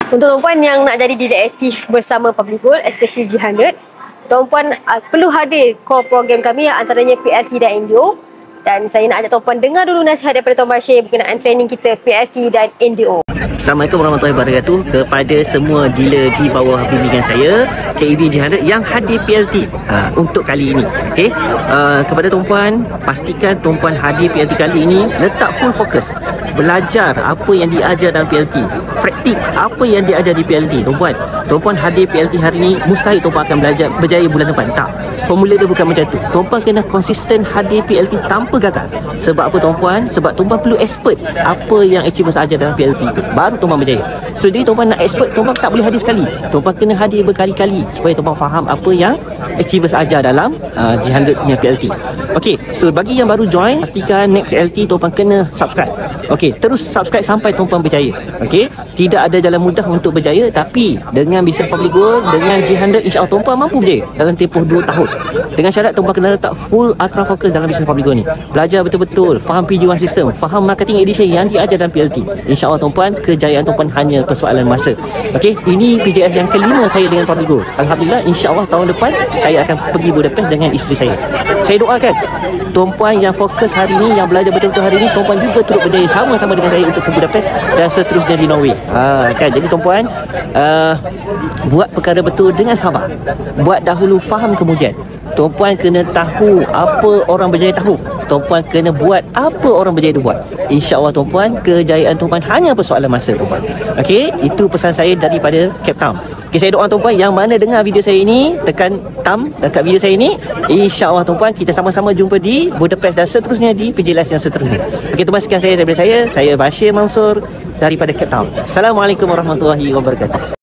Untuk tuan-puan yang nak jadi dealer aktif bersama Public Gold, especially G100, tuan-puan perlu hadir core program kami yang antaranya PLT dan NDO. Dan saya nak ajak tuan-puan dengar dulu nasihat daripada Tuan Bashir berkenaan training kita PLT dan NDO. Assalamualaikum warahmatullahi wabarakatuh kepada semua dealer di bawah bimbingan saya KEB G100 yang hadir PLT untuk kali ini. Okey, kepada tuan-puan, pastikan tuan-puan hadir PLT kali ini, letak full fokus belajar apa yang diajar dalam PLT, praktik apa yang diajar di PLT. Tuan-puan hadir PLT hari ini, mustahil tuan-puan akan belajar berjaya bulan depan. Tak, formula dia bukan macam tu. Tuan-puan kena konsisten hadir PLT tanpa gagal. Sebab apa tuan-puan? Sebab tuan-puan perlu expert apa yang achievers ajar dalam PLT tu, baru tuan-puan berjaya. So jadi tuan-puan nak expert, tuan-puan tak boleh hadir sekali. Tuan-puan kena hadir berkali-kali supaya tuan-puan faham apa yang achievers ajar dalam G100 punya PLT. Okey, so bagi yang baru join, pastikan next PLT tuan-puan kena subscribe. Okey, terus subscribe sampai tuan-puan berjaya. Okey, tidak ada jalan mudah untuk berjaya, tapi dengan bisnes Public Gold, dengan G100, insya-Allah tuan-puan mampu berjaya dalam tempoh 2 tahun. Dengan syarat tuan-puan kena letak full ultra fokus dalam bisnes Public Gold ni. Belajar betul-betul, faham PG1 system, faham marketing edition yang diajar dalam PLT. InsyaAllah tuan-puan, kejayaan tuan-puan hanya persoalan masa. Okey, ini PJS yang kelima saya dengan Public Gold. Alhamdulillah, insyaAllah tahun depan saya akan pergi Budapest dengan isteri saya. Saya doakan tuan-puan yang fokus hari ini, yang belajar betul-betul hari ini, tuan-puan juga turut berjaya sama-sama dengan saya untuk ke Budapest dan seterusnya di Norway. Kan, jadi tuan-puan, buat perkara betul dengan sabar. Buat dahulu, faham kemudian. Tuan-puan kena tahu apa orang berjaya tahu. Tuan-puan kena buat apa orang berjaya buat. InsyaAllah tuan-puan, kejayaan tuan-puan hanya persoalan masa tuan-puan. Okey, itu pesan saya daripada Cape Town. Okey, saya doa tuan-puan yang mana dengar video saya ini, tekan thumb dekat video saya ini. InsyaAllah tuan-puan, kita sama-sama jumpa di Budapest dan seterusnya di PJLS yang seterusnya. Okey, tuan-puan, sekian saya daripada saya Bashir Mansur daripada Cape Town. Assalamualaikum warahmatullahi wabarakatuh.